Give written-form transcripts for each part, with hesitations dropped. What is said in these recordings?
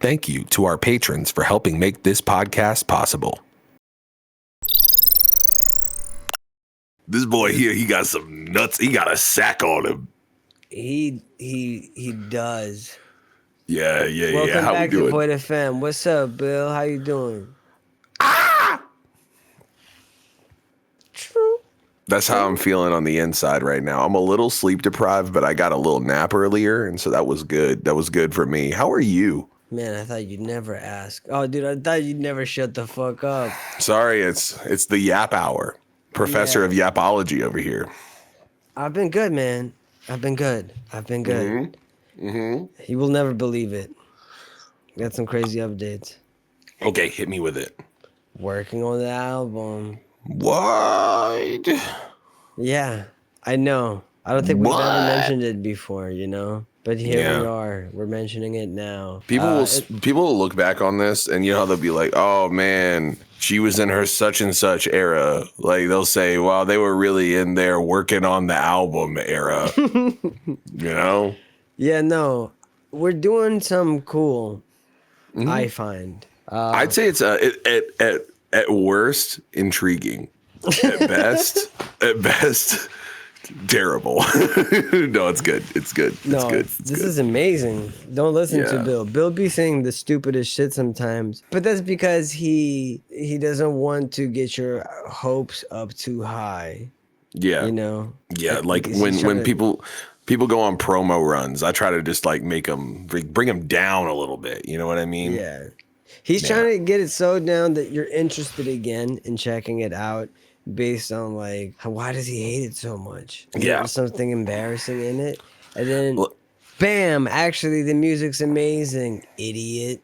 thank you to our patrons for helping make this podcast possible. This boy here, he got some nuts. He got a sack on him. He does. Yeah. Welcome How back we doing? to Point FM. What's up, Bill? How you doing? True. That's how I'm feeling on the inside right now. I'm a little sleep deprived, but I got a little nap earlier, and so that was good. That was good for me. How are you? Man, I thought you'd never ask. Oh, dude, I thought you'd never shut the fuck up. Sorry, it's the Yap Hour. Professor of Yapology over here. I've been good, man. I've been good. You will never believe it. Got some crazy updates. Okay, hit me with it. Working on the album. What? Yeah, I know. I don't think we've ever mentioned it before, you know? But here we are. We're mentioning it now. People will look back on this, and you know how they'll be like, "Oh man, she was in her such and such era." Like they'll say, "Wow, they were really in there working on the album era." You know? Yeah, no, we're doing some cool. I find. I'd say it's at worst intriguing, at best. Terrible. No, it's good. It's good. It's good. This is amazing. Don't listen to Bill. Bill be saying the stupidest shit sometimes, but that's because he doesn't want to get your hopes up too high. Yeah, you know. Yeah, like when people go on promo runs, I try to just like make them bring them down a little bit. You know what I mean? Yeah. He's trying to get it so down that you're interested again in checking it out. Based on like why does he hate it so much? Is there something embarrassing in it? And then bam, actually the music's amazing, idiot.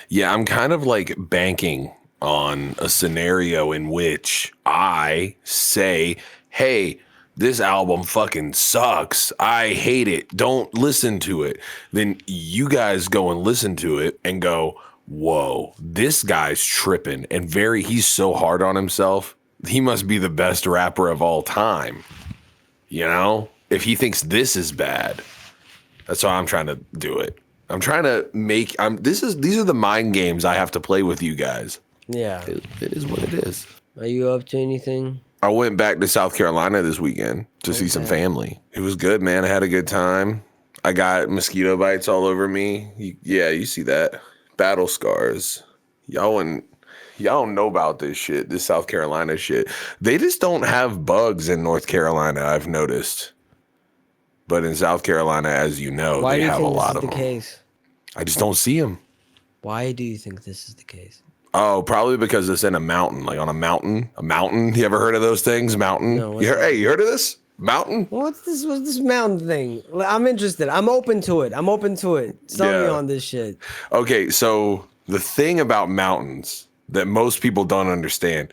Yeah, I'm kind of like banking on a scenario in which I say, hey, this album fucking sucks. I hate it. Don't listen to it. Then you guys go and listen to it and go, whoa, this guy's tripping and he's so hard on himself. He must be the best rapper of all time. You know? If he thinks this is bad. That's why I'm trying to do it. I'm trying to make these are the mind games I have to play with you guys. Yeah. It is what it is. Are you up to anything? I went back to South Carolina this weekend to see some family. It was good, man. I had a good time. I got mosquito bites all over me. You see that. Battle scars. Y'all don't know about this shit, this South Carolina shit. They just don't have bugs in North Carolina, I've noticed. But in South Carolina, as you know, they have a lot of them. Why do you think this is the case? I just don't see them. Why do you think this is the case? Oh, probably because it's in a mountain, like on a mountain. A mountain? You ever heard of those things? Mountain? No, you heard of this? Mountain? What's this mountain thing? I'm interested. I'm open to it. Sell me on this shit. Okay, so the thing about mountains that most people don't understand.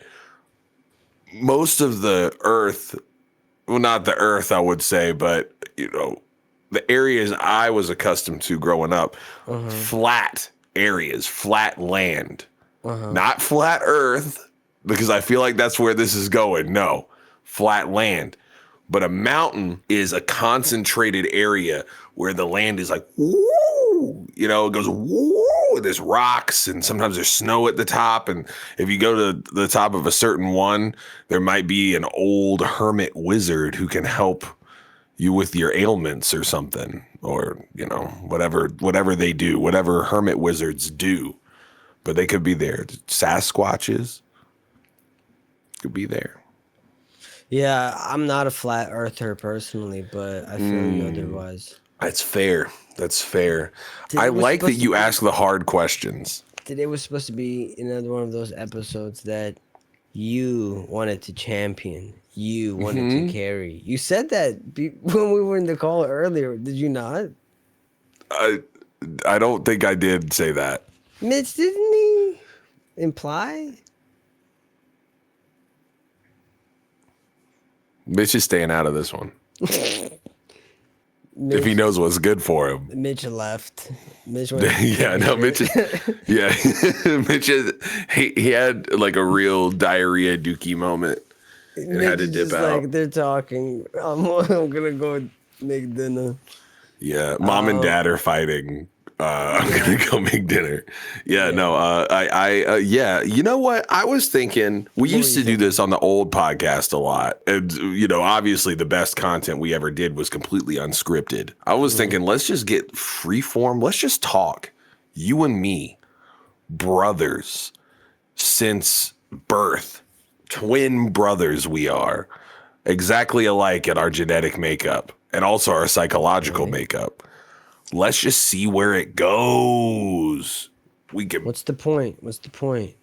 Most of the earth, well, not the earth, I would say, but, you know, the areas I was accustomed to growing up, flat areas, flat land, not flat earth, because I feel like that's where this is going. No, flat land. But a mountain is a concentrated area where the land is like, woo, you know, it goes woo. There's rocks and sometimes there's snow at the top. And if you go to the top of a certain one, there might be an old hermit wizard who can help you with your ailments or something, or, you know, whatever they do, whatever hermit wizards do. But they could be there. Sasquatches could be there. Yeah, I'm not a flat earther personally, but I feel you otherwise. That's fair. That's fair. I like that you ask the hard questions. Today was supposed to be another one of those episodes that you wanted to champion. You wanted to carry. You said that when we were in the call earlier. Did you not? I don't think I did say that. Mitch, didn't he imply? Mitch is staying out of this one. Mitch, if he knows what's good for him. Mitch left. Mitch Mitch he had like a real diarrhea dookie moment and Mitch had to dip out. Like, they're talking. I'm gonna go make dinner. Yeah, mom and dad are fighting I'm gonna go make dinner. Yeah. No. Yeah. You know what? I was thinking we used to do this on the old podcast a lot, and obviously the best content we ever did was completely unscripted. I was thinking, let's just get free form. Let's just talk. You and me, brothers, since birth, twin brothers we are, exactly alike in our genetic makeup and also our psychological makeup. Let's just see where it goes. We can. What's the point? What's the point?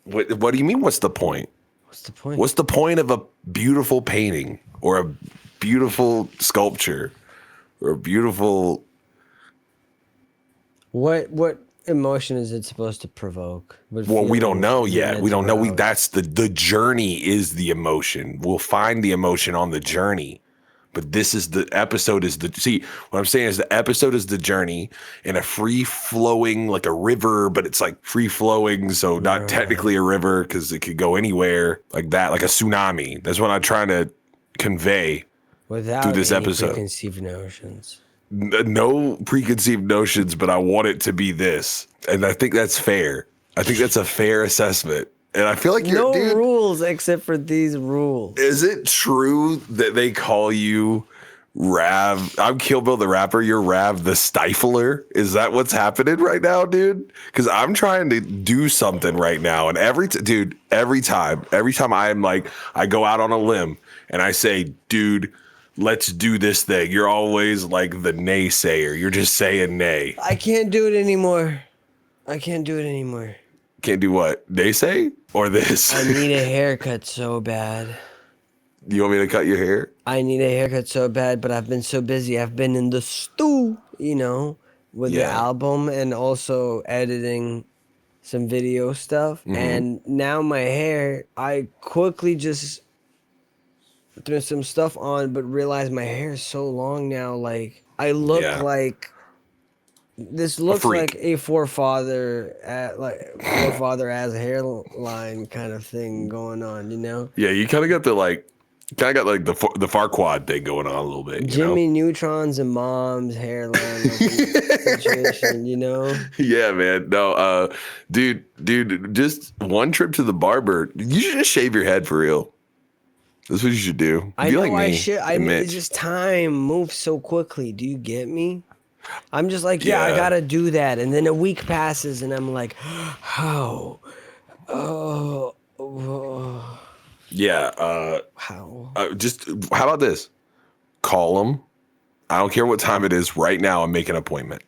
What do you mean? What's the point? What's the point? What's the point of a beautiful painting or a beautiful sculpture or a beautiful? What emotion is it supposed to provoke? Well, we don't know yet. We don't know. That's the journey is the emotion. We'll find the emotion on the journey. But this is the episode is the see what I'm saying is the episode is the journey in a free flowing like a river, but it's like free flowing, so not technically a river because it could go anywhere like that, like a tsunami. That's what I'm trying to convey through this episode. Preconceived notions. No preconceived notions, but I want it to be this, and I think that's fair. I think that's a fair assessment. And I feel like no rules except for these rules. Is it true that they call you Rav? I'm Kill Bill the rapper. You're Rav the Stifler. Is that what's happening right now, dude? Because I'm trying to do something right now, and every time I'm like, I go out on a limb and I say, dude, let's do this thing. You're always like the naysayer. You're just saying nay. I can't do it anymore. Can't do what? They say? Or this? I need a haircut so bad. You want me to cut your hair? I need a haircut so bad, but I've been so busy. I've been in the stew, with the album and also editing some video stuff. Mm-hmm. And now my hair, I quickly just threw some stuff on, but realized my hair is so long now. Like, I look like... This looks like a forefather as hairline kind of thing going on, Yeah, you kind of got the the Farquad thing going on a little bit. Jimmy Neutron's and mom's hairline situation, Yeah, man. No, dude, just one trip to the barber. You should just shave your head for real. That's what you should do. I know I should. It's just time moves so quickly. Do you get me? I'm just like, I gotta do that, and then a week passes, and I'm like, how? Yeah. How? How about this? Call them. I don't care what time it is. Right now, and make an appointment.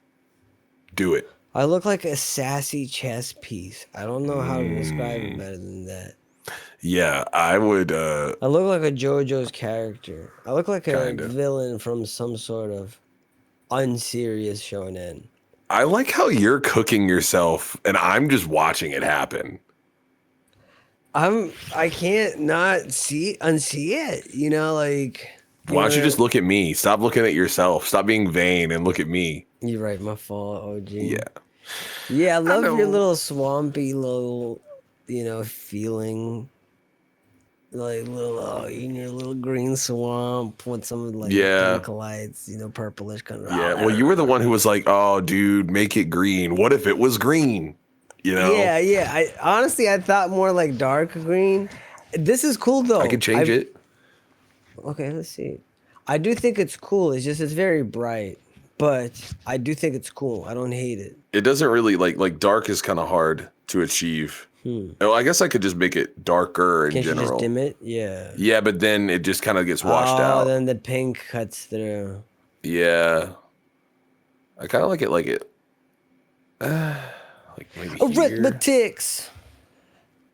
Do it. I look like a sassy chess piece. I don't know how to describe it better than that. Yeah, I would. I look like a JoJo's character. I look like a villain from some sort of unserious shonen. I like how you're cooking yourself and I'm just watching it happen. I can't not unsee it, like. Why don't you just look at me? Stop looking at yourself. Stop being vain and look at me. You're right, my fault, OG. Yeah. Yeah, I love your little swampy little, feeling. Like little in your little green swamp with some chemical lights, purplish kind of. Yeah, well, you were the one who was like, "Oh, dude, make it green. What if it was green?" Yeah. I thought more like dark green. This is cool though. I could change it. Okay, let's see. I do think it's cool. It's just it's very bright, but I do think it's cool. I don't hate it. It doesn't really like dark is kind of hard to achieve. Oh, I guess I could just make it darker in general. Can't you just dim it? Yeah. Yeah, but then it just kind of gets washed out. Then the pink cuts through. Yeah. I kind of like it like maybe arithmetics.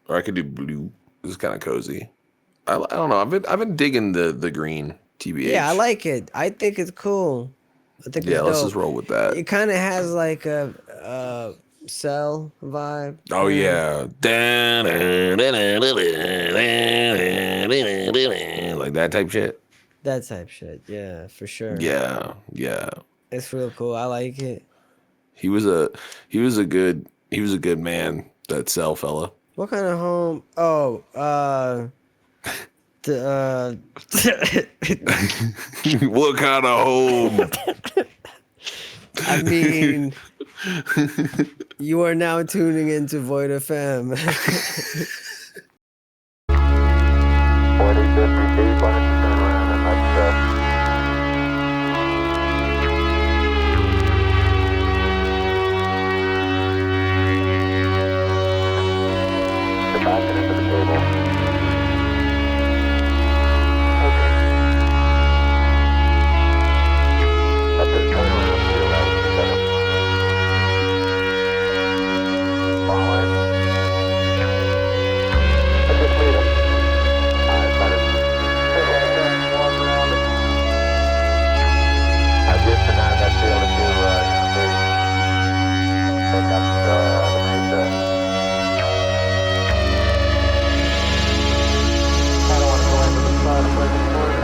Or I could do blue. This is kind of cozy. I don't know. I've been digging the green TBH. Yeah, I like it. I think it's cool. I think it's dope. Let's just roll with that. It kind of has like a Cell vibe. Oh yeah. Like that type shit. That type shit, yeah, for sure. Yeah. It's real cool. I like it. He was a good man, that Cell fella. What kind of home? Oh, what kind of home? I mean, you are now tuning into Void FM. 40-50 deep, why don't you turn around and let's get back into the table. Okay. Let this turn around to your right. Set up. Forward. Let's just lead him. Alright, let us walk around it. Just tonight, that field if you pick up the mesa. I don't want to go into the spot if I can afford it.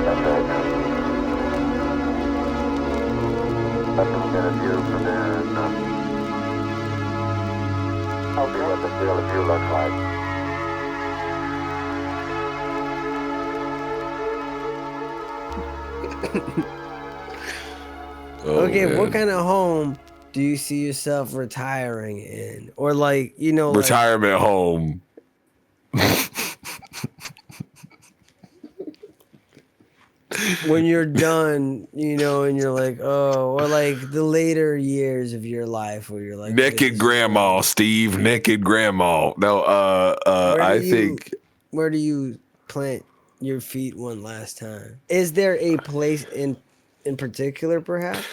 That's right now. Let them get a view from there and I'll see what the field of view looks like. Okay, man. what kind of home do you see yourself retiring in? Or like, Retirement home. when you're done, and you're like, oh, or like the later years of your life where you're like Naked grandma, Steve. Naked grandma. No, think. Where do you plant your feet one last time? Is there a place in particular, perhaps?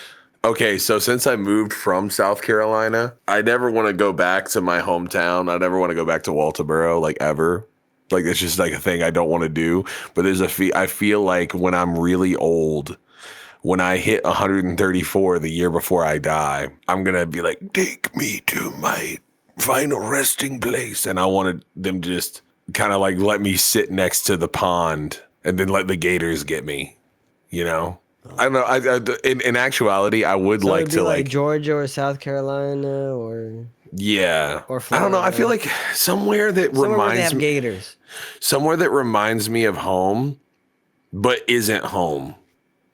Okay, so since I moved from South Carolina, I never want to go back to my hometown. I never want to go back to Walterboro, like ever. Like it's just like a thing I don't want to do. But I feel like when I'm really old, when I hit 134 the year before I die, I'm gonna be like, take me to my final resting place, and I wanted them to just kind of like let me sit next to the pond and then let the gators get me, I don't know. In actuality, I would So like it'd be to like Georgia or South Carolina or yeah. or I don't know. I Florida. feel like somewhere that where they reminds have me gators. somewhere that reminds me of home, but isn't home.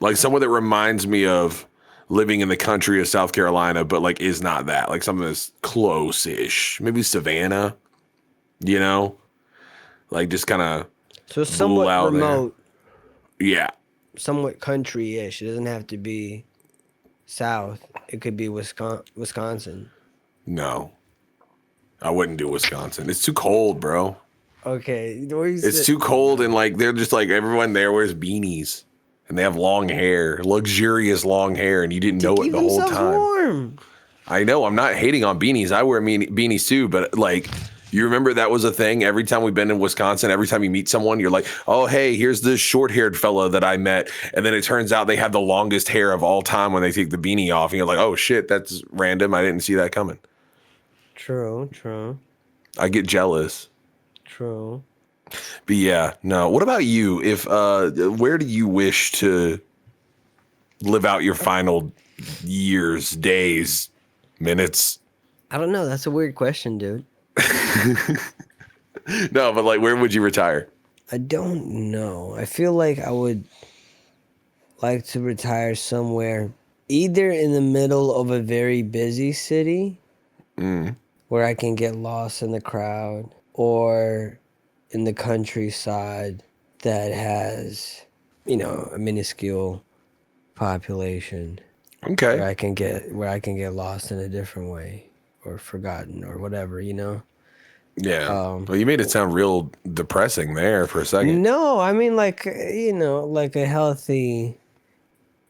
Like somewhere that reminds me of living in the country of South Carolina, but like is not that. Like something that's close-ish. Maybe Savannah, like just kind of So somewhat out remote, there. Yeah. somewhat country-ish. It doesn't have to be South. It could be Wisconsin. No. I wouldn't do Wisconsin. It's too cold, bro. Okay. It's too cold, and like they're just like everyone there wears beanies. And they have long hair, luxurious long hair, and you didn't know it the whole time. Warm. I know. I'm not hating on beanies. I wear beanies too, but like, you remember that was a thing? Every time we've been in Wisconsin, every time you meet someone, you're like, oh, hey, here's this short-haired fella that I met. And then it turns out they have the longest hair of all time when they take the beanie off. And you're like, oh, shit, that's random. I didn't see that coming. True. I get jealous. True. But yeah, no. What about you? Where do you wish to live out your final years, days, minutes? I don't know. That's a weird question, dude. No, but like, where would you retire? I don't know. I feel like I would like to retire somewhere either in the middle of a very busy city where I can get lost in the crowd, or in the countryside that has, a minuscule population. Okay. Where I can get lost in a different way or forgotten or whatever, Yeah. Well, you made it sound real depressing there for a second. No, I mean like a healthy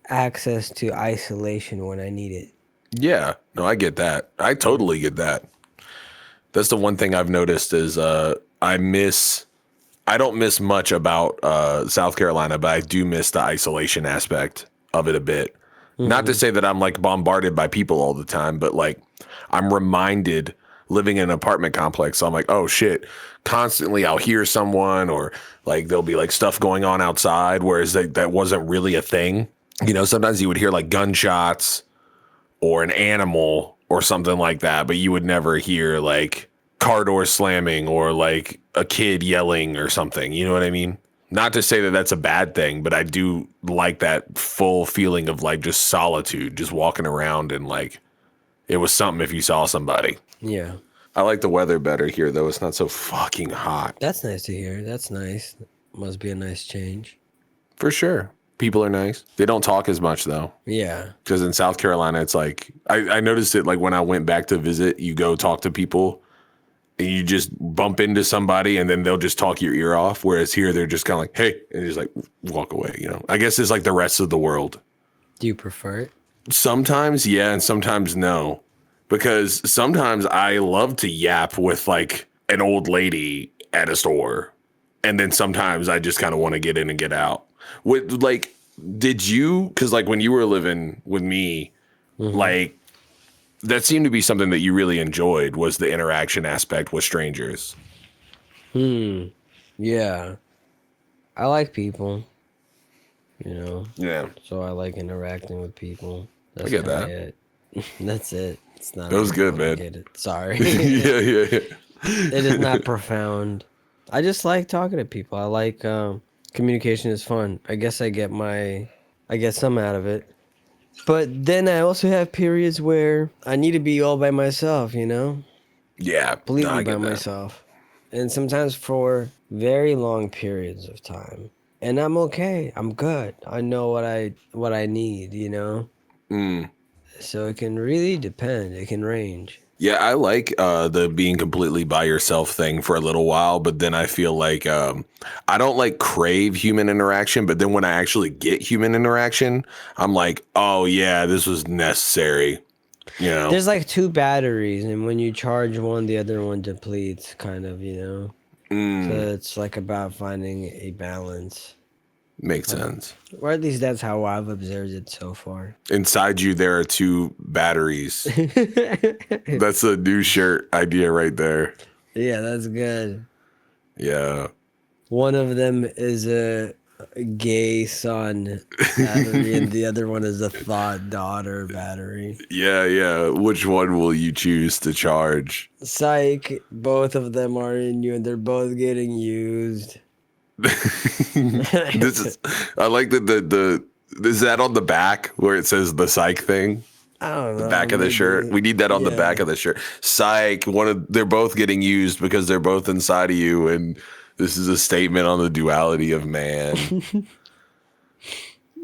access to isolation when I need it. Yeah. No, I get that. I totally get that. That's the one thing I've noticed is I don't miss much about South Carolina, but I do miss the isolation aspect of it a bit. Mm-hmm. Not to say that I'm like bombarded by people all the time, but like I'm reminded living in an apartment complex. So I'm like, oh shit, constantly I'll hear someone, or like there'll be like stuff going on outside, whereas that wasn't really a thing. Sometimes you would hear like gunshots or an animal or something like that, but you would never hear like car doors slamming or like a kid yelling or something. You know what I mean? Not to say that that's a bad thing, but I do like that full feeling of like just solitude, just walking around and like it was something if you saw somebody. Yeah. I like the weather better here, though. It's not so fucking hot. That's nice to hear. That's nice. Must be a nice change. For sure. People are nice. They don't talk as much, though. Yeah. Because in South Carolina, it's like, I noticed it like when I went back to visit, you go talk to people and you just bump into somebody and then they'll just talk your ear off. Whereas here, they're just kind of like, hey, and just like walk away, you know? I guess it's like the rest of the world. Do you prefer it? Sometimes, yeah, and sometimes no. Because sometimes I love to yap with like an old lady at a store. And then sometimes I just kind of want to get in and get out. With like, did you, because like when you were living with me, like that seemed to be something that you really enjoyed was the interaction aspect with strangers. Yeah. I like people, you know. Yeah. So I like interacting with people. That's I get kinda that. it. That's it. It's not. That was good, man. complicated. Sorry. yeah. It is not profound. I just like talking to people. I like communication is fun. I guess I get some out of it. But then I also have periods where I need to be all by myself, you know? Yeah. Completely by myself. And sometimes for very long periods of time. And I'm okay. I'm good. I know what I need, you know? So it can really depend. It can range. Yeah, I like the being completely by yourself thing for a little while, but then I feel like I don't like crave human interaction, but then when I actually get human interaction, I'm like, oh yeah, this was necessary. You know, There's like two batteries, and when you charge one, the other one depletes, kind of, you know? So it's like about finding a balance. Makes sense. Or at least that's how I've observed it so far. Inside you, there are two batteries. That's a new shirt idea right there. Yeah, that's good. Yeah. One of them is a gay son battery, and the other one is a thought daughter battery. Yeah. Which one will you choose to charge? Psych, both of them are in you, and they're both getting used. This is. I like the. Is that on the back where it says the psych thing? I don't know. The back of the shirt. We need that on the back of the shirt. Psych. They're both getting used because they're both inside of you, and this is a statement on the duality of man.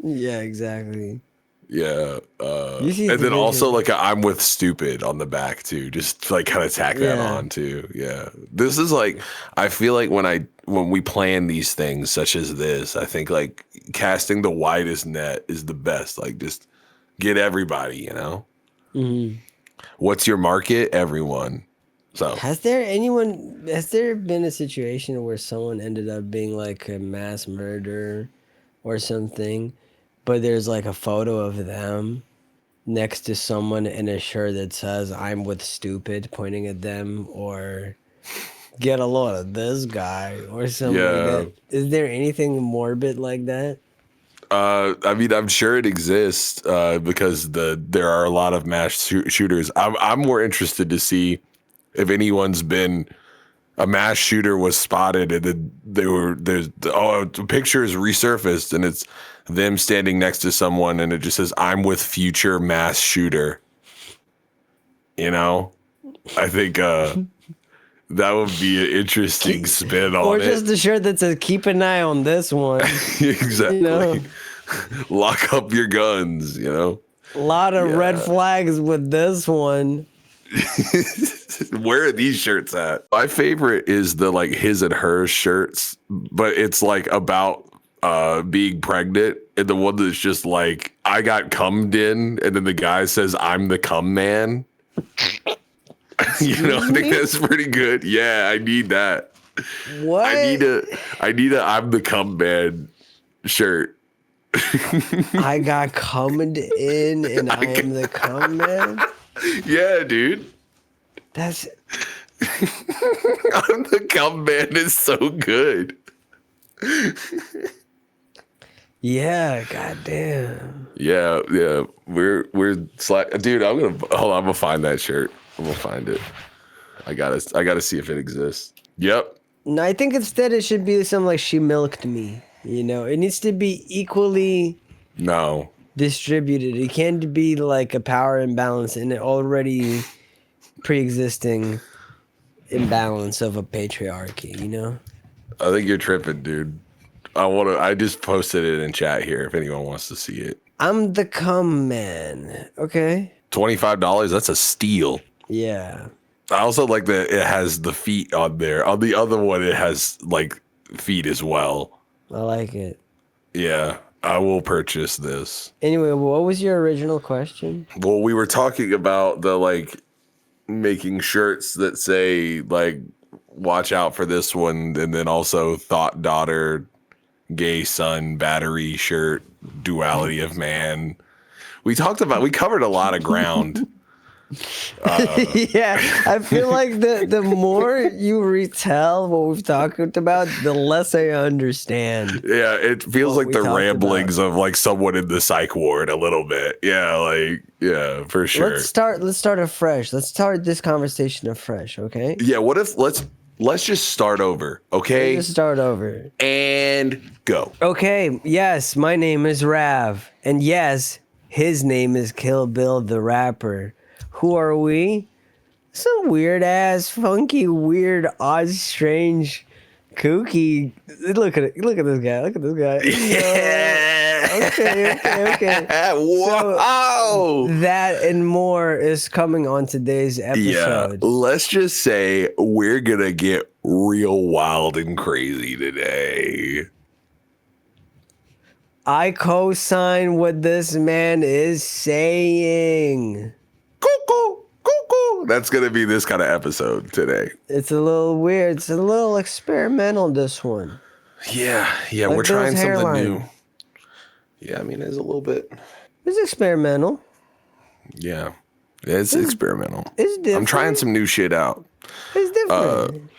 Yeah, exactly. Yeah. You see And then division. also like I'm with stupid on the back too. Just to, like kind of tack that on too. Yeah. This is like I feel like when we plan these things such as this, I think like casting the widest net is the best. Like just get everybody, you know? What's your market? Everyone. So Has there been a situation where someone ended up being like a mass murderer or something, but there's like a photo of them next to someone in a shirt that says "I'm with stupid," pointing at them, or "Get a load of this guy" or something like that? Is there anything morbid like that? I mean, I'm sure it exists because there are a lot of mass shooters. I'm more interested to see if anyone's been a mass shooter was spotted and then the picture is resurfaced and it's them standing next to someone and it just says I'm with future mass shooter. You know, I think that would be an interesting spin on it. Or just the shirt that says "Keep an eye on this one." Exactly. You know? Lock up your guns. You know. A lot of red flags with this one. Where are these shirts at? My favorite is the like his and hers shirts, but it's like about being pregnant, and the one that's just like I got cummed in, and then the guy says I'm the cum man. You know, I think that's pretty good. Yeah, I need that. What? I need a I'm the cum man shirt. I got cummed in and I am the cum man? Yeah, dude. That's I'm the cum man is so good. yeah, goddamn. Yeah. We're slack, dude. I'm gonna find that shirt. I'm gonna find it. I gotta see if it exists. Yep. No, I think instead it should be something like "She milked me." You know, it needs to be equally No. distributed. It can't be like a power imbalance in an already pre-existing imbalance of a patriarchy, you know? I think you're tripping, dude. I just posted it in chat here if anyone wants to see it. I'm the cum man. Okay. $25, that's a steal. Yeah. I also like that it has the feet on there. On the other one, it has like feet as well. I like it. Yeah, I will purchase this. Anyway, what was your original question? Well, we were talking about the like making shirts that say like watch out for this one, and then also thought daughter, gay son, battery shirt, duality of man. We covered a lot of ground. Yeah, I feel like the more you retell what we've talked about, the less I understand. Yeah, it feels What like we the talked ramblings of like someone in the psych ward a little bit. Yeah, for sure. Let's start afresh. Let's start this conversation afresh, okay? Yeah, what if let's just start over, okay? Let's just start over. And go. Okay, yes, my name is Rav. And yes, his name is Kill Bill the rapper. Who are we? Some weird ass, funky, weird, odd, strange, kooky. Look at this guy. Look at this guy. Yeah. Okay. Wow. So, that and more is coming on today's Yeah, episode. let's just say we're gonna get real wild and crazy today. I co-sign what this man is saying. Cuckoo, cuckoo. That's gonna be this kind of episode today. It's a little weird. It's a little experimental, this one. Yeah, Like we're trying Bill's something hairline. new. Yeah, I mean, it's a little bit. It's experimental. Yeah, it's experimental. It's different. I'm trying some new shit out. It's different.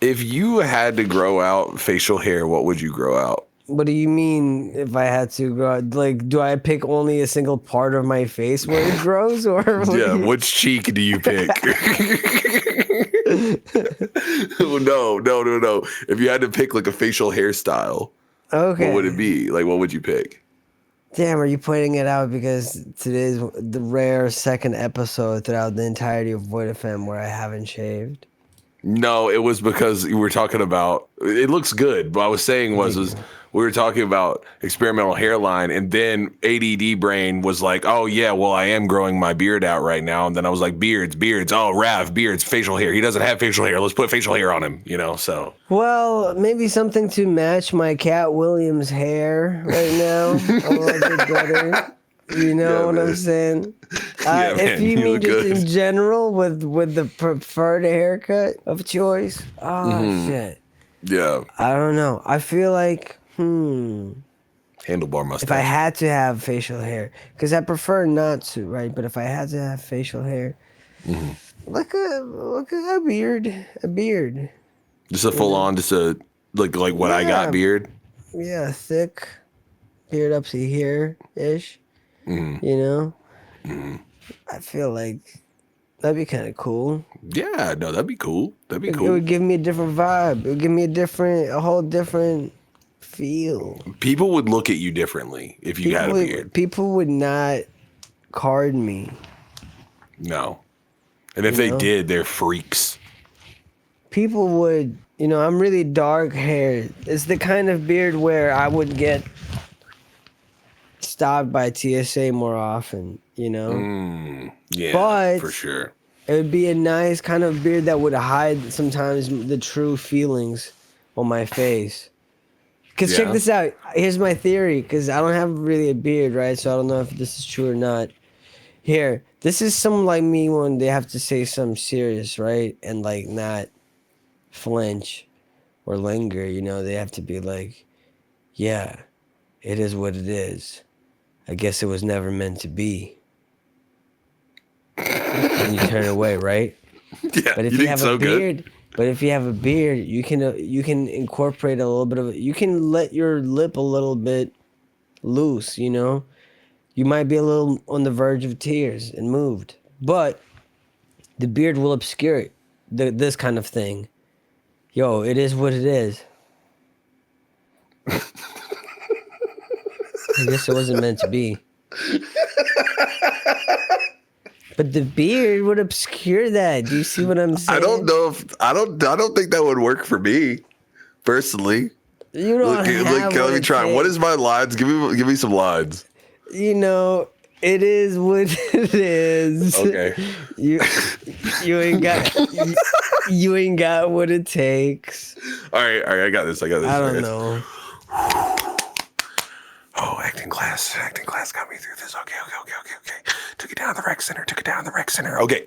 If you had to grow out facial hair, what would you grow out? What do you mean if I had to grow? Like, do I pick only a single part of my face where it grows? Or what do Yeah, you- which cheek do you pick? No. If you had to pick like a facial hairstyle, Okay. what would it be? Like, what would you pick? Damn, are you pointing it out because today's the rare second episode throughout the entirety of Void FM where I haven't shaved? No, it was because you were talking about. It looks good, but I was saying was we were talking about experimental hairline, and then ADD brain was like, "Oh yeah, well I am growing my beard out right now," and then I was like, "Beards. Oh, Rav, beards, facial hair. He doesn't have facial hair. Let's put facial hair on him." You know, so Well, maybe something to match my Cat Williams hair right now a little bit better. You know Yeah, what I'm man. saying? Yeah, If man, you you mean look just good. in general with the preferred haircut of choice, Mm-hmm. shit. yeah, I don't know. I feel like handlebar mustache. if I had to have facial hair, because I prefer not to, right? But if I had to have facial hair, Mm-hmm. like a beard, Just a full on, just a like what I got Yeah. beard. yeah, thick beard up to here ish. Mm-hmm. You know, I feel like that'd be kind of cool. Yeah, no, that'd be cool. That'd be It cool. would give me a different vibe. It would give me a whole different feel. People would look at you differently if you had a beard. People would not card me. No, and if You they know? did, they're freaks. People would, I'm really dark haired. It's the kind of beard where I would get stopped by TSA more often, Yeah, But- for sure. It would be a nice kind of beard that would hide sometimes the true feelings on my face. Because check Yeah. this out. Here's my theory. Because I don't have really a beard, right? So I don't know if this is true or not. Here, this is someone like me when they have to say something serious, right? And like not flinch or linger, They have to be like, yeah, it is what it is. I guess it was never meant to be. And you turn away, right? Yeah, But if you you think have so a beard, you can incorporate a little bit of it. You can let your lip a little bit loose, You might be a little on the verge of tears and moved, but the beard will obscure it. This kind of thing. Yo, it is what it is. I guess it wasn't meant to be. But the beard would obscure that. Do you see what I'm saying? I don't know if I don't think that would work for me personally. You don't have let me try. What is my lines? Give me some lines. You know, it is what it is. Okay. You ain't got you ain't got what it takes. All right. I got this. I don't know. Oh, acting class got me through this. Okay. Took it down to the rec center. Okay.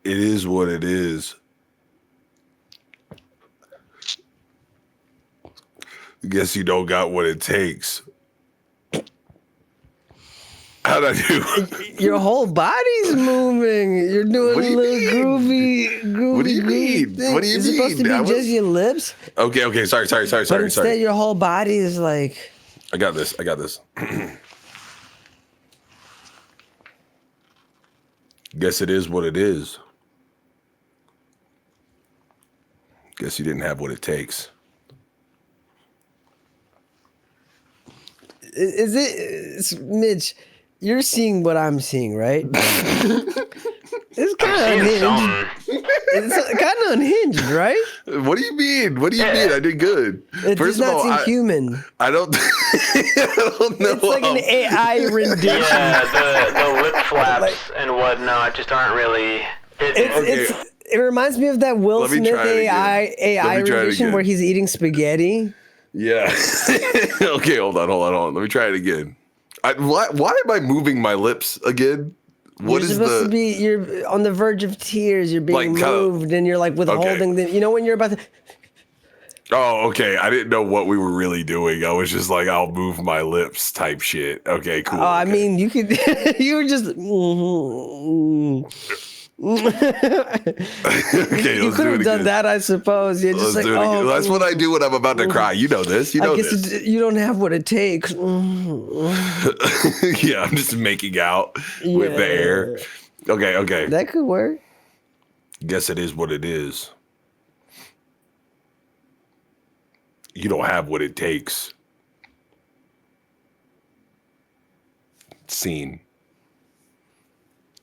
It is what it is. Guess you don't got what it takes. How'd I do? Your whole body's moving. You're doing a little groovy. What do you mean? Thing. What do you It's mean? supposed to be just your lips. Okay. Sorry. But instead, your whole body is like. I got this. Guess it is what it is. Guess you didn't have what it takes. Is it, Mitch? You're seeing what I'm seeing, right? It's kind of unhinged. It's kind of unhinged, right? What do you mean? I did good. It does not seem human. I don't know. It's like an AI rendition. Yeah, the lip flaps and whatnot just aren't really. It reminds me of that Will Smith AI rendition where he's eating spaghetti. Yeah. Okay, hold on. Let me try it again. Why am I moving my lips again? You're supposed to be. You're on the verge of tears. You're being moved, and you're like withholding them. You know when you're about to. Oh, okay. I didn't know what we were really doing. I was just like, I'll move my lips type shit. Okay, cool. Oh, I mean, you could. You were just. Okay, you could have done that, I suppose. You're just let's do it again. That's what I do when I'm about to cry. You know this. I guess you don't have what it takes. Yeah, I'm just making out with the air. Okay. That could work. Guess it is what it is. You don't have what it takes. Scene.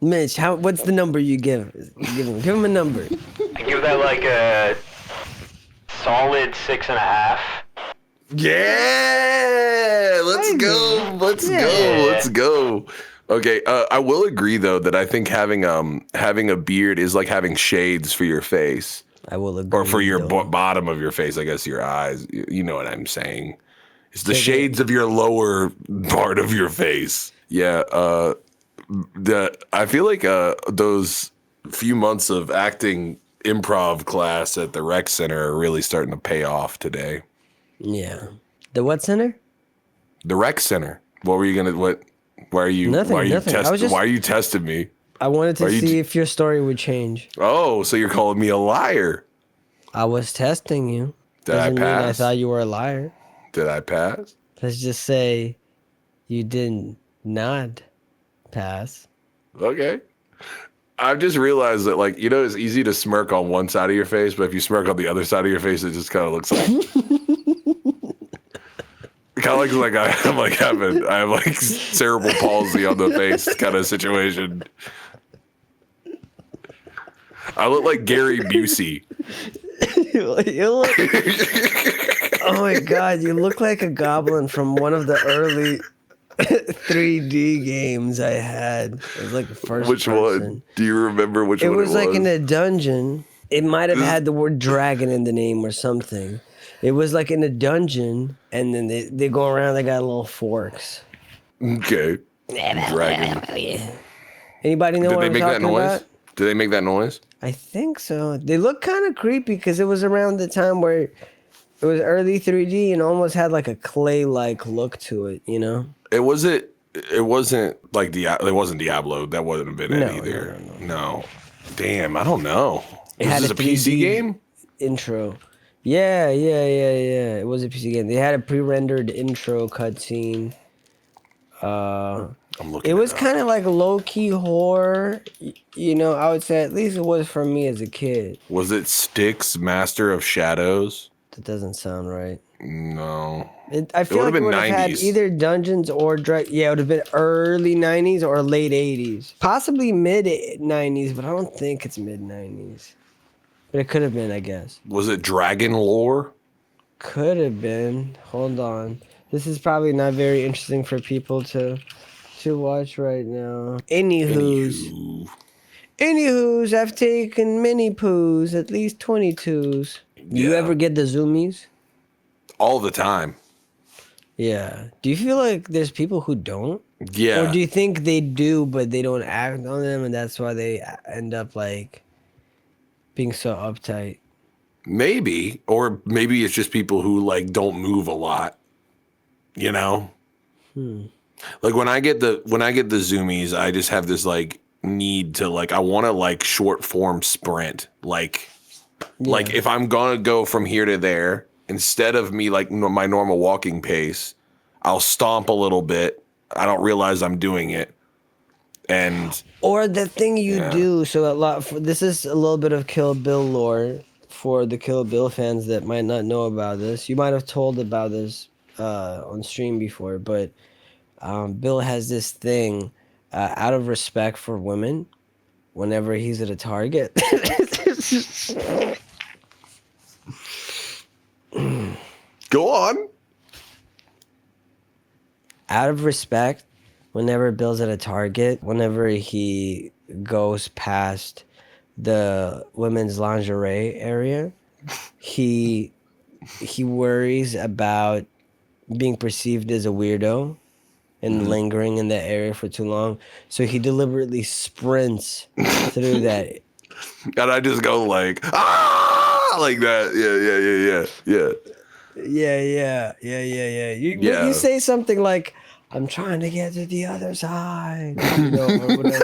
Mitch, what's the number you give him? Give him a number. I give that like a solid 6.5. Yeah, let's go. Okay, I will agree though that I think having a beard is like having shades for your face. I will agree. Or for your bottom of your face, I guess your eyes. You know what I'm saying? It's the shades of your lower part of your face. Yeah. I feel like those few months of acting improv class at the rec center are really starting to pay off today. Yeah. The what center? The rec center. What were you gonna? What? Why are you? Nothing. Why are you Nothing. Why are you testing me? I wanted to see if your story would change. Oh, so you're calling me a liar? I was testing you. Did I pass? Mean I thought you were a liar. Did I pass? Let's just say you did not pass. Okay. I've just realized that, like, you know, it's easy to smirk on one side of your face, but if you smirk on the other side of your face, it just kind of looks like. Kind of like I have like cerebral palsy on the face kind of situation. I look like Gary Busey. You look. Oh my God! You look like a goblin from one of the early 3D games I had. It was like the first. Which person. one? Do you remember which one it was? It was like in a dungeon. It might have had the word dragon in the name or something. It was like in a dungeon, and then they go around. They got little forks. Okay. Dragon. Anybody know what I'm talking about? Did they make that noise? I think so. They look kind of creepy because it was around the time where it was early 3D and almost had like a clay-like look to it. You know. It wasn't like it wasn't Diablo. That wouldn't have been it either. No. Damn, I don't know. It had a PC game? Intro. Yeah. It was a PC game. They had a pre-rendered intro cutscene. I'm looking. It was up. kind of like low-key horror. You know, I would say at least it was for me as a kid. Was it Styx, Master of Shadows? That doesn't sound right. No. I feel like it been would have had 90s. either Dungeons or Yeah, it would have been early 90s or late 80s. Possibly mid 90s, but I don't think it's mid 90s. But it could have been, I guess. Was it Dragon Lore? Could have been. Hold on. This is probably not very interesting for people to watch right now. Anywho's, I've taken many poos, at least 22s. Do you Yeah. ever get the Zoomies? All the time. Yeah. Do you feel like there's people who don't? Yeah. Or do you think they do, but they don't act on them, and that's why they end up like being so uptight? Maybe. Or maybe it's just people who like don't move a lot. You know? Like when I get the Zoomies, I just have this like need to like I want to like short form sprint. Like if I'm gonna go from here to there, instead of me like my normal walking pace, I'll stomp a little bit. I don't realize I'm doing it. And or the thing you do, so this is a little bit of Kill Bill lore for the Kill Bill fans that might not know about this. You might have told about this on stream before, but Bill has this thing out of respect for women whenever he's at a target. go on. Out of respect, whenever Bill's at a target, whenever he goes past the women's lingerie area, he worries about being perceived as a weirdo and lingering in that area for too long. So he deliberately sprints through that. And I just go like, ah, like that. Yeah. Yeah. You say something like, I'm trying to get to the other side, you know, or whatever.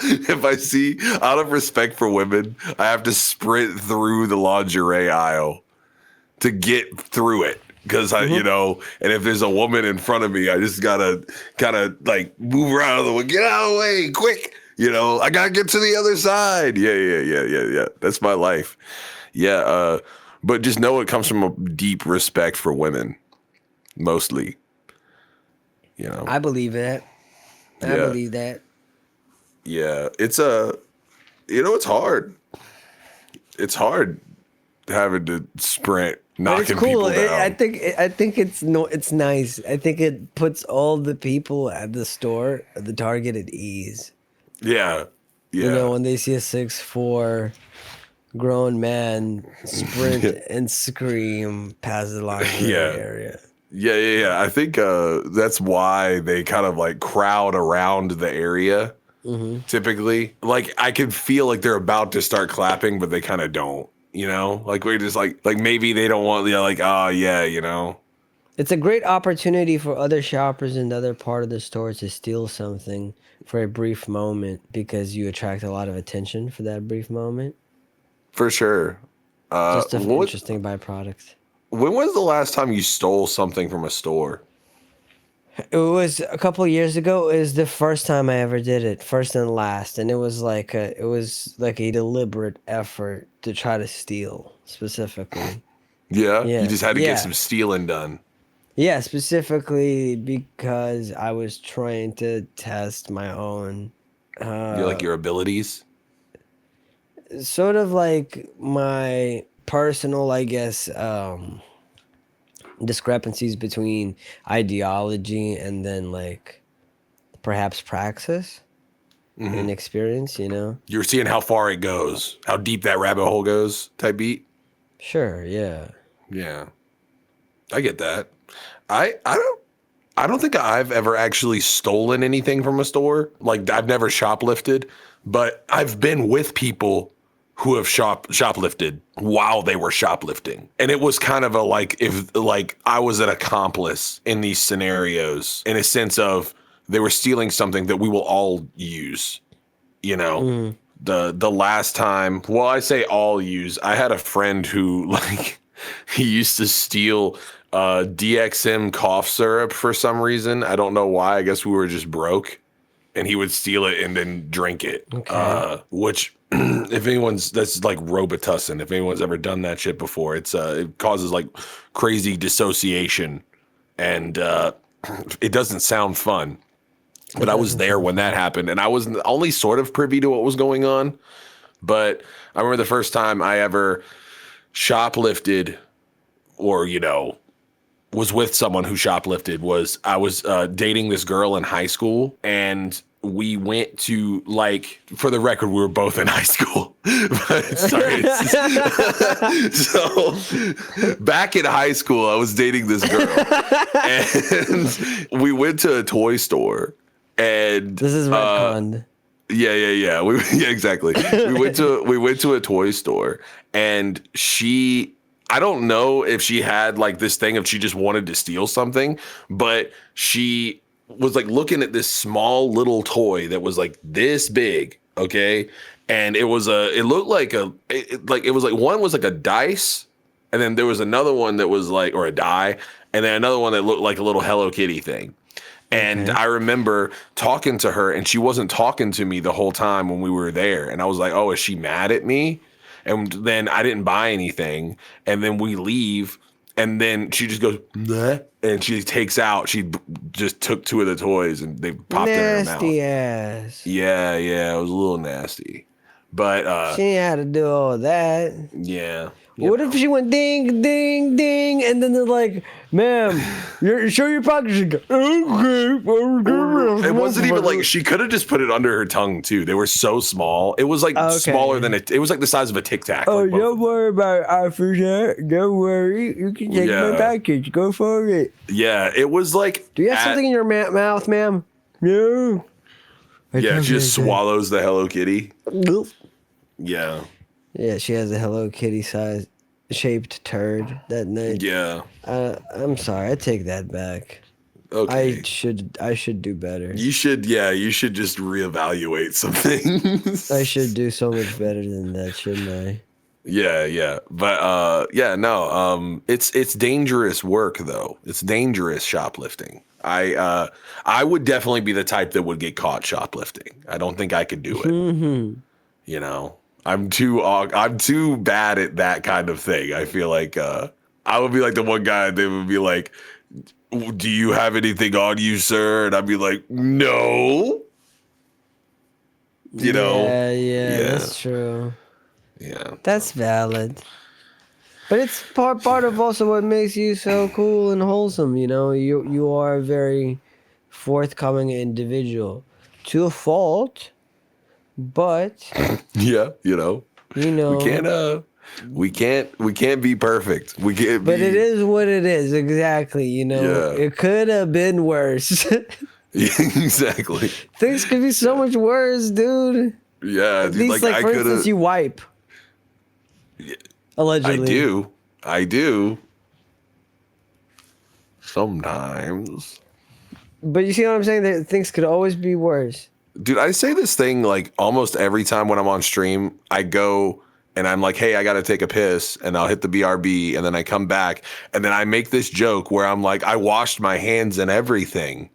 If I see, out of respect for women, I have to sprint through the lingerie aisle to get through it. Because you know, and if there's a woman in front of me, I just gotta kind of like move her out of the way, get out of the way, quick. You know, I gotta get to the other side. Yeah. That's my life. Yeah, but just know it comes from a deep respect for women, mostly. You know, I believe that. I believe that. Yeah, it's it's hard. It's hard having to sprint, knocking people down. I think it's nice. I think it puts all the people at the store, at the Target, at ease. Yeah. You know, when they see a 6'4" grown man sprint and scream past the lingerie area. Yeah. I think that's why they kind of like crowd around the area. Typically, like I can feel like they're about to start clapping, but they kind of don't. You know, like we're just like maybe they don't want, you know. It's a great opportunity for other shoppers in the other part of the store to steal something for a brief moment because you attract a lot of attention for that brief moment. For sure. Just an interesting byproduct. When was the last time you stole something from a store? It was a couple of years ago. It was the first time I ever did it, first and last, and it was like a deliberate effort to try to steal specifically. Yeah? Yeah. You just had to get some stealing done. Yeah, specifically because I was trying to test my own. Your abilities? Sort of like my personal, I guess, discrepancies between ideology and then like perhaps praxis and experience, you know? You're seeing how far it goes, how deep that rabbit hole goes type beat? Sure, yeah. Yeah. I get that. I don't think I've ever actually stolen anything from a store. Like I've never shoplifted, but I've been with people who have shoplifted while they were shoplifting. And it was kind of if I was an accomplice in these scenarios in a sense of they were stealing something that we will all use, you know. The last time, well, I say all use. I had a friend who he used to steal DXM cough syrup for some reason. I don't know why. I guess we were just broke. And he would steal it and then drink it. Okay. Which, that's like Robitussin. If anyone's ever done that shit before, it causes like crazy dissociation. And it doesn't sound fun. But I was there when that happened. And I was only sort of privy to what was going on. But I remember the first time I ever shoplifted or, was with someone who shoplifted was I was dating this girl in high school, and we went to, like, for the record, we were both in high school. Sorry. So back in high school, I was dating this girl, and we went to a toy store, and This is retconned. Yeah. Yeah, exactly. We went to a toy store, and I don't know if she had like this thing if she just wanted to steal something, but she was like looking at this small little toy that was like this big, okay? And it was it looked like one was like a dice, and then there was another one that was like, or a die, and then another one that looked like a little Hello Kitty thing. And I remember talking to her, and she wasn't talking to me the whole time when we were there. And I was like, oh, is she mad at me? And then I didn't buy anything. And then we leave, and then she just goes, bleh, and she takes out. She just took two of the toys, and they popped in her mouth. Nasty ass. Yeah, it was a little nasty. But She ain't had to do all that. yeah. What if she went ding, ding, ding, and then they're like, ma'am, show your pocket. She go, okay. It wasn't even like, she could have just put it under her tongue too. They were so small. It was like smaller than it was like the size of a Tic Tac. Oh, like don't worry about officer. Don't worry. You can take my package. Go for it. Yeah, it was like. Do you have something in your mouth, ma'am? No. Yeah, she just swallows the Hello Kitty. Nope. Yeah. Yeah, she has a Hello Kitty size shaped turd that night. Yeah. I'm sorry, I take that back. Okay. I should do better. You should just reevaluate some things. I should do so much better than that, shouldn't I? Yeah. But it's dangerous work though. It's dangerous shoplifting. I would definitely be the type that would get caught shoplifting. I don't think I could do it. Mm-hmm. I'm too bad at that kind of thing. I feel like I would be like the one guy that would be like, do you have anything on you, sir? And I'd be like, no. Yeah, that's true. Yeah. That's valid. But it's part of also what makes you so cool and wholesome, You are a very forthcoming individual. To a fault. But yeah, we can't be perfect. We can't But it is what it is, exactly, Yeah. It could have been worse. Exactly. Things could be so much worse, dude. Yeah, At least, like, for instance, you wipe. Allegedly. I do. Sometimes. But you see what I'm saying? That things could always be worse. Dude, I say this thing like almost every time when I'm on stream. I go and I'm like, hey, I got to take a piss, and I'll hit the BRB, and then I come back, and then I make this joke where I'm like, I washed my hands and everything,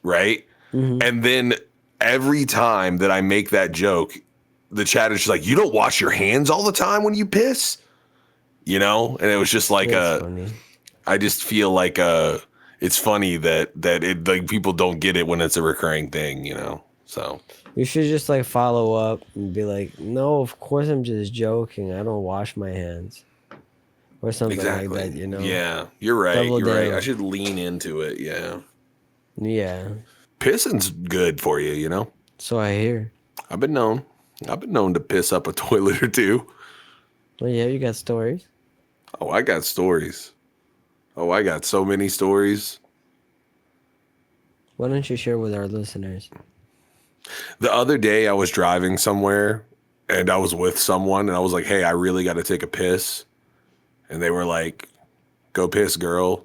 right? Mm-hmm. And then every time that I make that joke, the chat is just like, you don't wash your hands all the time when you piss? And it was just like funny. I just feel like it's funny that it like people don't get it when it's a recurring thing, So you should just like follow up and be like, no, of course I'm just joking. I don't wash my hands. Or something like that, Yeah, you're right. Double You're down. right. I should lean into it, yeah. Yeah. Pissing's good for you, So I hear. I've been known to piss up a toilet or two. Well, yeah, you got stories. Oh, I got stories. Oh, I got so many stories. Why don't you share with our listeners? The other day I was driving somewhere and I was with someone and I was like, hey, I really got to take a piss. And they were like, go piss, girl.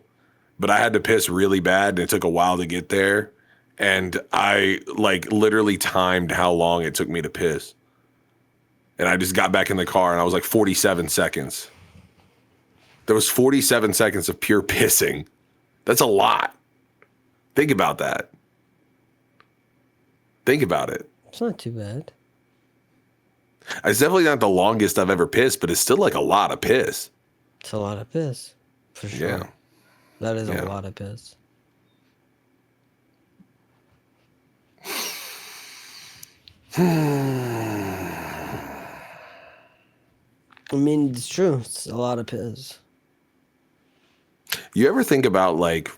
But I had to piss really bad and it took a while to get there. And I like literally timed how long it took me to piss. And I just got back in the car and I was like 47 seconds. There was 47 seconds of pure pissing. That's a lot. Think about that. Think about it. It's not too bad. It's definitely not the longest I've ever pissed, but it's still like a lot of piss. It's a lot of piss. For sure. Yeah. That is Yeah. a lot of piss. I mean, it's true. It's a lot of piss. You ever think about like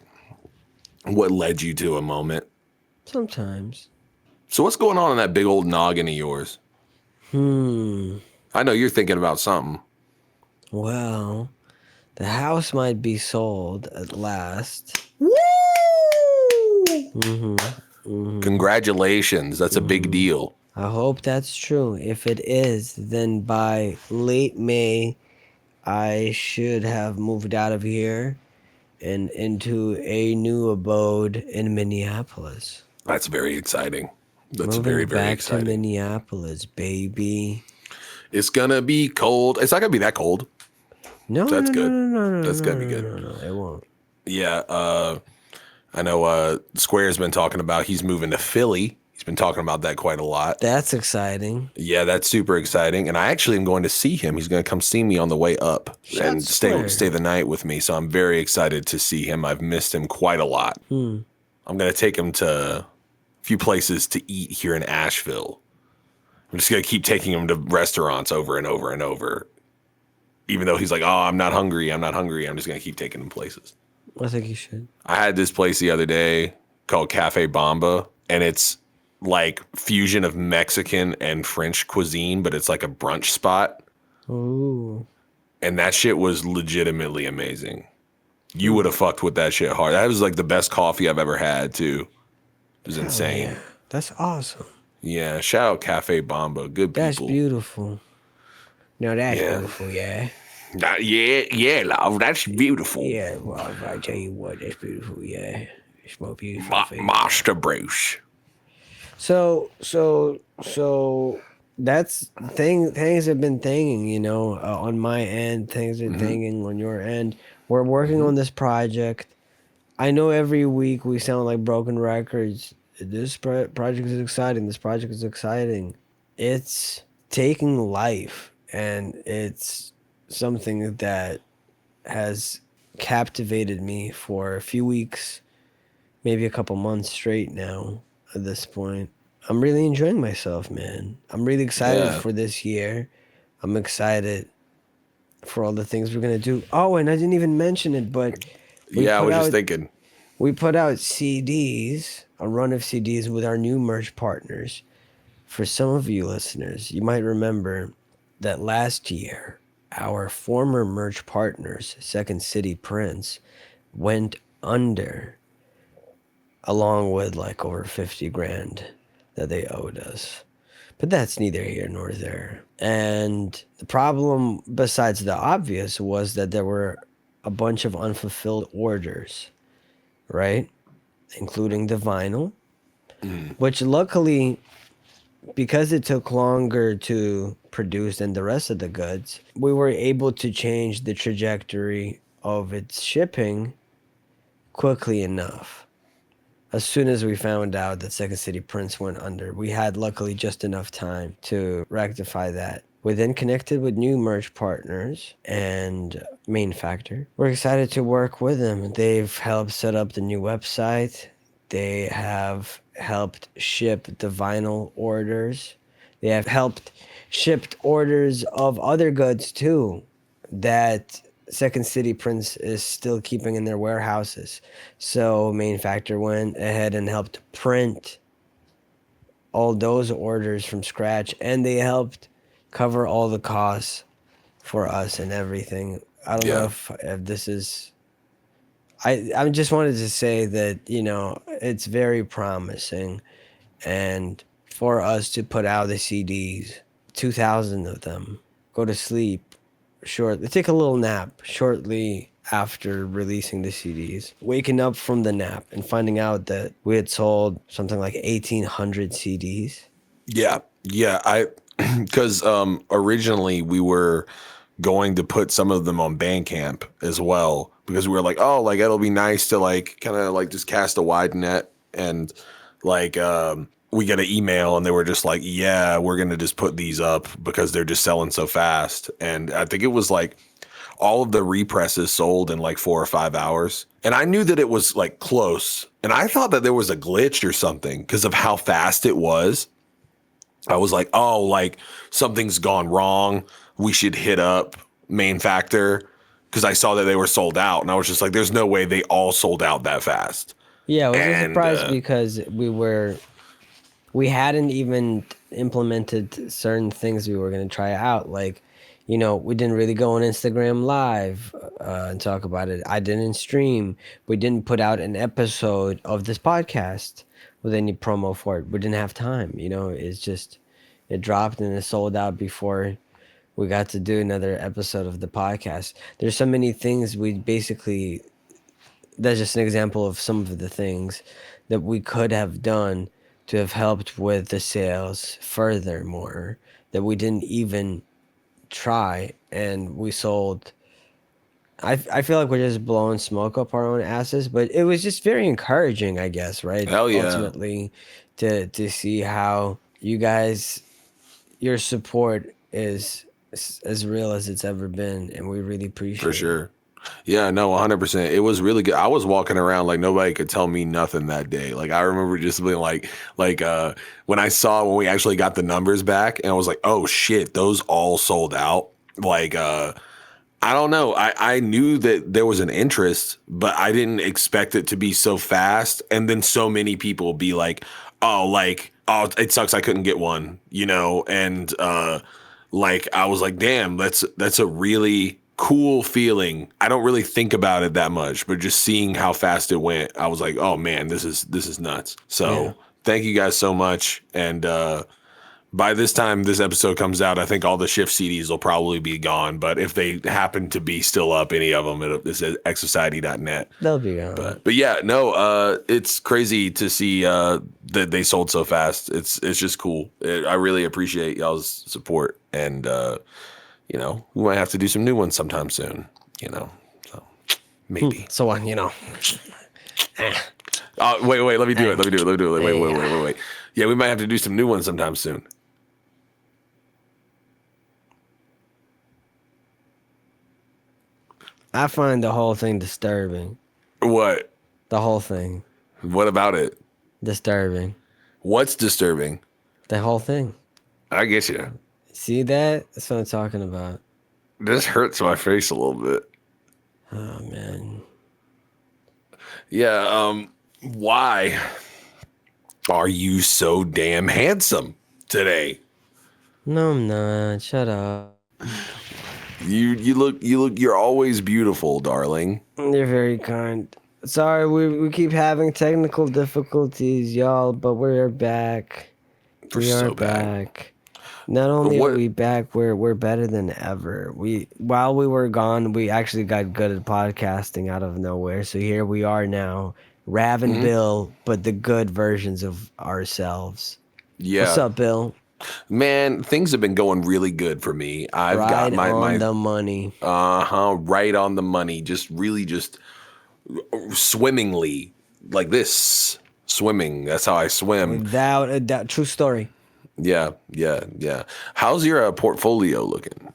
what led you to a moment? Sometimes. So what's going on in that big old noggin of yours? I know you're thinking about something. Well, the house might be sold at last. Congratulations. That's a big deal. I hope that's true. If it is, then by late May, I should have moved out of here and into a new abode in Minneapolis. That's very exciting. That's Moving very, very back exciting. to Minneapolis, baby. It's gonna be cold. It's not gonna be that cold. No, That's no, good. No, no, no, That's no, gonna no, be good. No, no, it won't. Yeah, I know Square's been talking about he's moving to Philly. He's been talking about that quite a lot. That's exciting. Yeah, that's super exciting. And I actually am going to see him. He's going to come see me on the way up and Square. stay the night with me. So I'm very excited to see him. I've missed him quite a lot. I'm going to take him to a few places to eat here in Asheville. I'm just going to keep taking him to restaurants over and over and over. Even though he's like, oh, I'm not hungry. I'm just going to keep taking him places. I think you should. I had this place the other day called Cafe Bamba, and it's like fusion of Mexican and French cuisine, but it's like a brunch spot. Ooh. And that shit was legitimately amazing. You would have fucked with that shit hard. That was like the best coffee I've ever had, too. It was insane. Yeah, that's awesome. Yeah, shout out Cafe Bamba. Good people. That's beautiful. No, that's Yeah. beautiful, yeah. Yeah, love. That's beautiful. Yeah, well, I tell you what, that's beautiful, yeah. It's more beautiful. Master Bruce. So that's things have been thinging, you know, on my end. Things are thinging on your end. We're working on this project. I know every week we sound like broken records. This project is exciting. This project is exciting. It's taking life, and it's something that has captivated me for a few weeks, maybe a couple months straight now. At this point, I'm really enjoying myself, man. I'm really excited for this year. I'm excited for all the things we're gonna do. Oh, and I didn't even mention it, but Yeah, I was just thinking. we put out CDs, a run of CDs with our new merch partners. For some of you listeners, you might remember that last year, our former merch partners, Second City Prince, went under, along with like over 50 grand that they owed us. But that's neither here nor there. And the problem, besides the obvious, was that there were a bunch of unfulfilled orders, right? Including the vinyl, which luckily, because it took longer to produce than the rest of the goods, we were able to change the trajectory of its shipping quickly enough. As soon as we found out that Second City Prince went under, we had luckily just enough time to rectify that. We then connected with new merch partners and Main Factor. We're excited to work with them. They've helped set up the new website. They have helped ship the vinyl orders. They have helped shipped orders of other goods too that Second City Prince is still keeping in their warehouses. So Main Factor went ahead and helped print all those orders from scratch, and they helped cover all the costs for us and everything. I don't know if this is... I just wanted to say that, you know, it's very promising, and for us to put out the CDs, 2,000 of them, go to sleep shortly, take a little nap shortly after releasing the CDs, waking up from the nap and finding out that we had sold something like 1,800 CDs. Yeah. Because originally we were going to put some of them on Bandcamp as well, because we were like, oh, like it'll be nice to like kind of like just cast a wide net. And like we get an email and they were just like, yeah, we're gonna just put these up because they're just selling so fast. And I think it was like all of the represses sold in like 4 or 5 hours. And I knew that it was like close. And I thought that there was a glitch or something because of how fast it was. I was like, oh, like something's gone wrong. We should hit up Main Factor, because I saw that they were sold out. And I was just like, there's no way they all sold out that fast. Yeah, I was surprised because we hadn't even implemented certain things we were going to try out. Like, you know, we didn't really go on Instagram Live and talk about it. I didn't stream. We didn't put out an episode of this podcast with any promo for it. We didn't have time. You know, it's just, it dropped and it sold out before we got to do another episode of the podcast. There's so many things we basically, that's just an example of some of the things that we could have done to have helped with the sales furthermore that we didn't even try, and we sold. I feel like we're just blowing smoke up our own asses, but it was just very encouraging, I guess, right? Hell yeah. Ultimately, to see how you guys, your support is as real as it's ever been, and we really appreciate it. For sure. Yeah, no, 100%. It was really good. I was walking around like nobody could tell me nothing that day. Like I remember just being like when we actually got the numbers back, and I was like, oh shit, those all sold out. Like I don't know. I knew that there was an interest, but I didn't expect it to be so fast. And then so many people be like, oh, it sucks I couldn't get one, you know? And like I was like, damn, that's a really cool feeling. I don't really think about it that much, but just seeing how fast it went, I was like, oh man, this is nuts. So Thank you guys so much. And by this time this episode comes out, I think all the shift CDs will probably be gone. But if they happen to be still up, any of them, it's at EXOCIETY.net. They'll be gone. But yeah, no, it's crazy to see that they sold so fast. It's just cool. I really appreciate y'all's support, and you know, we might have to do some new ones sometime soon, you know, so maybe. So, you know. Wait, let me do it. Wait. Yeah, we might have to do some new ones sometime soon. I find the whole thing disturbing. What? The whole thing. What about it? Disturbing. What's disturbing? The whole thing. I get you. See that? That's what I'm talking about. This hurts my face a little bit. Oh, man. Yeah, why are you so damn handsome today? No, I'm not. Shut up. You're always beautiful, darling. You're very kind. Sorry, we keep having technical difficulties, y'all, but we're back. We are back. Not only are we back, we're better than ever. While we were gone, we actually got good at podcasting out of nowhere. So here we are now, Rav and Bill, but the good versions of ourselves. Yeah. What's up, Bill? Man, things have been going really good for me. I've got my the money. Right on the money. Just swimmingly, like this. Swimming. That's how I swim. Without a doubt. True story. Yeah. How's your portfolio looking?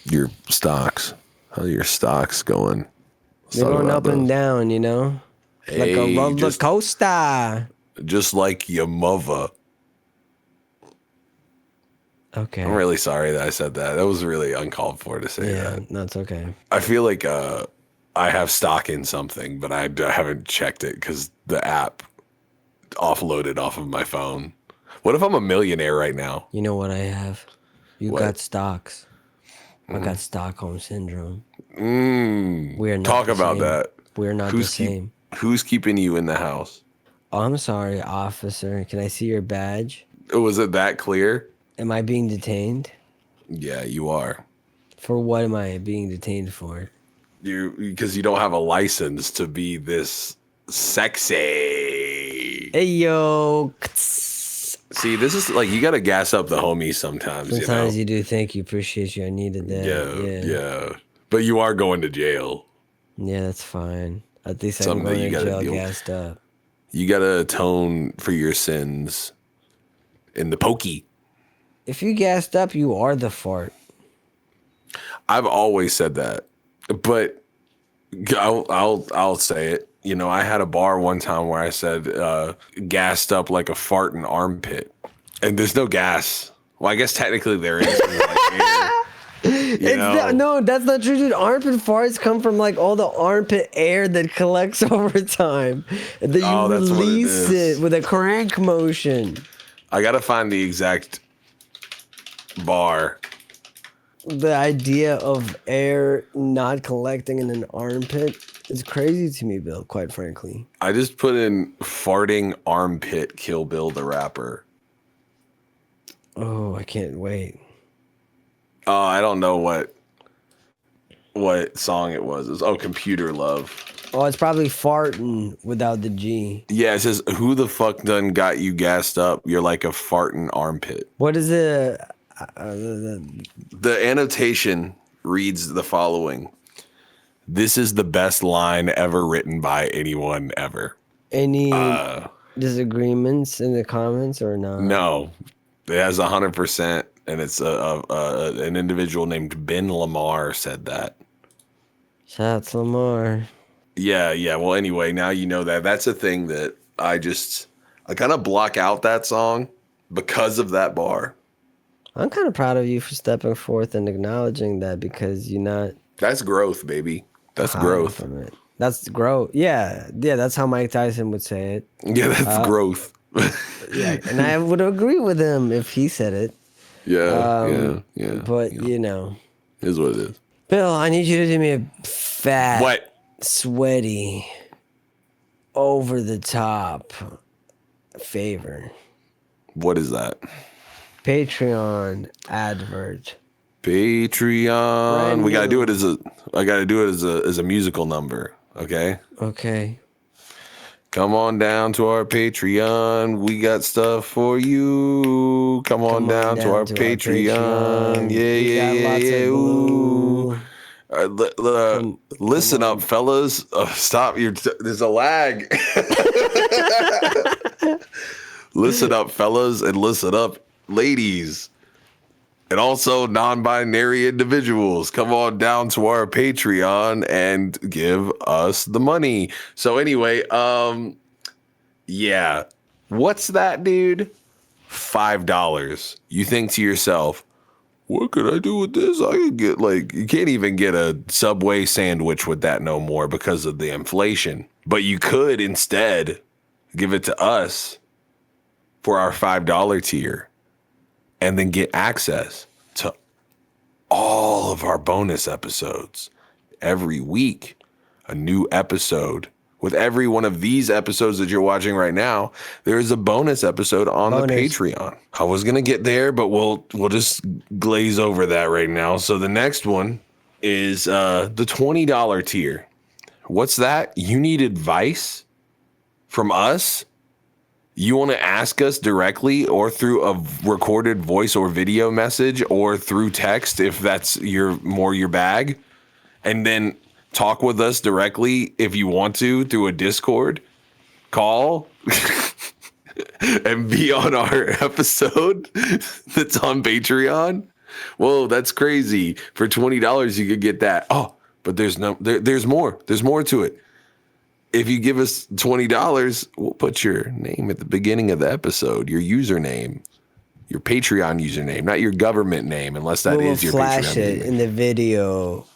Your stocks. How are your stocks going? They're going up and down, you know? Like a roller coaster. Just like your mother. Okay. I'm really sorry that I said that. That was really uncalled for to say that. Yeah, that's okay. I feel like I have stock in something, but I haven't checked it because the app offloaded off of my phone. What if I'm a millionaire right now? You know what I have? You got stocks. I got Stockholm Syndrome. We're not Talk about that. We're not the same. Who's keeping you in the house? Oh, I'm sorry, officer. Can I see your badge? Was it that clear? Am I being detained? Yeah, you are. For what am I being detained for? Because you don't have a license to be this sexy. Hey, yo. See, this is like you gotta gas up the homies sometimes. Sometimes you do. Thank you. Appreciate you. I needed that. Yeah. But you are going to jail. Yeah, that's fine. At least I'm Something that going you to gotta jail deal. gassed up. You gotta atone for your sins in the pokey. If you gassed up, you are the fart. I've always said that, but I'll say it. You know, I had a bar one time where I said gassed up like a fart in armpit, and there's no gas. Well, I guess technically there is. No, that's not true, dude. Armpit farts come from like all the armpit air that collects over time, and then you that's what it release is. it with a crank motion. I gotta find the exact bar. The idea of air not collecting in an armpit is crazy to me, Bill, quite frankly. I just put in farting armpit Kill Bill the rapper. Oh, I can't wait. Oh, I don't know what song it was. It was Computer Love. Oh, it's probably farting without the G. Yeah, it says, who the fuck done got you gassed up? You're like a farting armpit. What is it? The annotation reads the following. This is the best line ever written by anyone ever. Any disagreements in the comments or not? No, it has 100%, and it's an individual named Ben Lamar said that. Shout out to Lamar. Yeah. Well, anyway, now you know that. That's a thing that I kind of block out that song because of that bar. I'm kind of proud of you for stepping forth and acknowledging that because you're not. That's growth, baby. That's growth. From it. That's growth. Yeah. That's how Mike Tyson would say it. Yeah, that's growth. Yeah, and I would agree with him if he said it. Yeah. But you know, is what it is. Bill, I need you to do me a fat, sweaty, over the top favor. What is that? Patreon advert. Patreon. We gotta do it as a musical number. Okay. Okay. Come on down to our Patreon. We got stuff for you. Come on down to our Patreon. Yeah. Ooh. Listen up, fellas. Stop. There's a lag. Listen up, fellas, and listen up, ladies. And also non-binary individuals. Come on down to our Patreon and give us the money. So anyway, yeah. What's that, dude? $5. You think to yourself, what could I do with this? I could get you can't even get a Subway sandwich with that no more because of the inflation. But you could instead give it to us for our $5 tier. And then get access to all of our bonus episodes. Every week, a new episode. With every one of these episodes that you're watching right now, there is a bonus episode on the Patreon. I was going to get there, but we'll just glaze over that right now. So the next one is the $20 tier. What's that? You need advice from us? You want to ask us directly or through a recorded voice or video message or through text if that's your bag, and then talk with us directly if you want to through a Discord call and be on our episode that's on Patreon. Whoa, that's crazy. For $20 you could get that. Oh, but there's more. There's more to it. If you give us $20, we'll put your name at the beginning of the episode, your username, your Patreon username, not your government name, unless that is your Patreon. We'll flash it in the video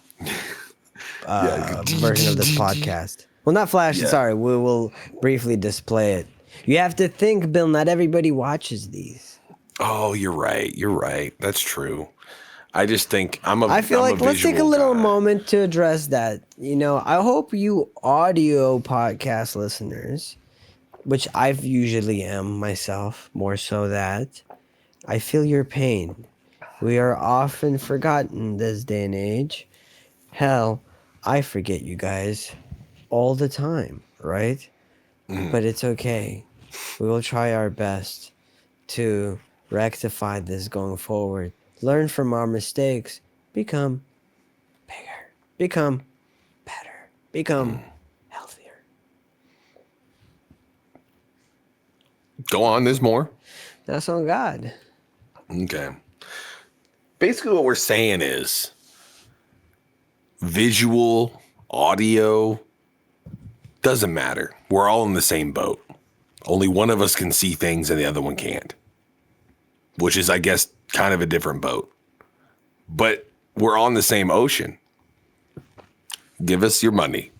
version of this podcast. Well, not flash it, sorry. We will briefly display it. You have to think, Bill, not everybody watches these. Oh, you're right. That's true. I just think I feel like let's take a little moment to address that. You know, I hope you audio podcast listeners, which I usually am myself, more so that I feel your pain. We are often forgotten this day and age. Hell, I forget you guys all the time, right? But it's okay. We will try our best to rectify this going forward. Learn from our mistakes. Become bigger. Become better. Become healthier. Go on, there's more. That's on God. Okay. Basically what we're saying is visual, audio, doesn't matter. We're all in the same boat. Only one of us can see things and the other one can't. Which is, I guess, kind of a different boat. But we're on the same ocean. Give us your money.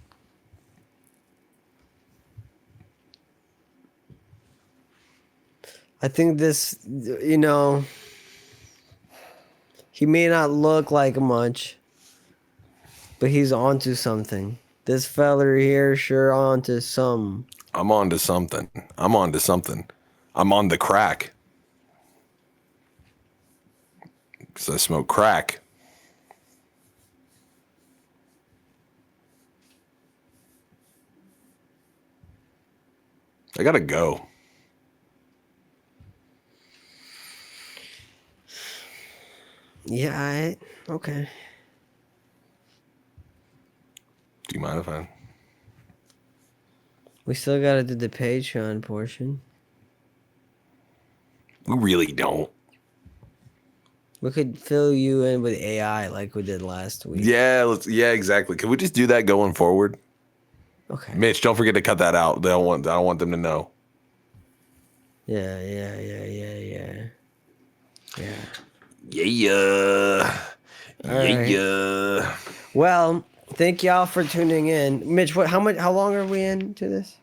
I think this, you know, he may not look like much, but he's onto something. This feller here sure onto some. I'm onto something. I'm onto something. I'm on the crack. Because I smoke crack. I gotta go. Yeah, okay. Do you mind if I... We still gotta do the Patreon portion. We really don't. We could fill you in with AI like we did last week. Yeah, exactly. Can we just do that going forward? Okay. Mitch, don't forget to cut that out. I don't want them to know. Yeah. Yeah. Right. Yeah. Well, thank y'all for tuning in. Mitch, how long are we into this?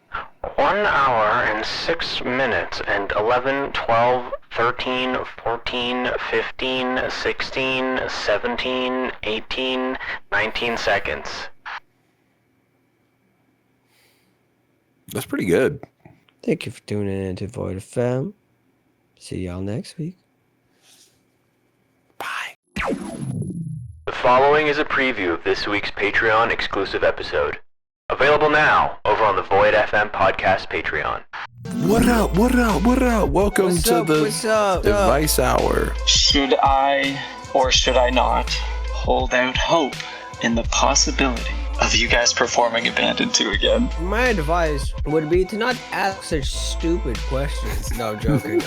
1 hour and 6 minutes and 11, 12, 13, 14, 15, 16, 17, 18, 19 seconds. That's pretty good. Thank you for tuning in to Void FM. See y'all next week. Bye. The following is a preview of this week's Patreon exclusive episode. Available now over on the Void FM podcast Patreon. What up? Welcome to the Advice Hour. Should I or should I not hold out hope in the possibility of you guys performing Abandoned 2 again? My advice would be to not ask such stupid questions. No, I'm joking.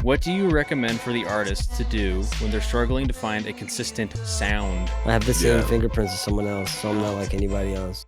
What do you recommend for the artists to do when they're struggling to find a consistent sound? I have the same fingerprints as someone else, so I'm not like anybody else.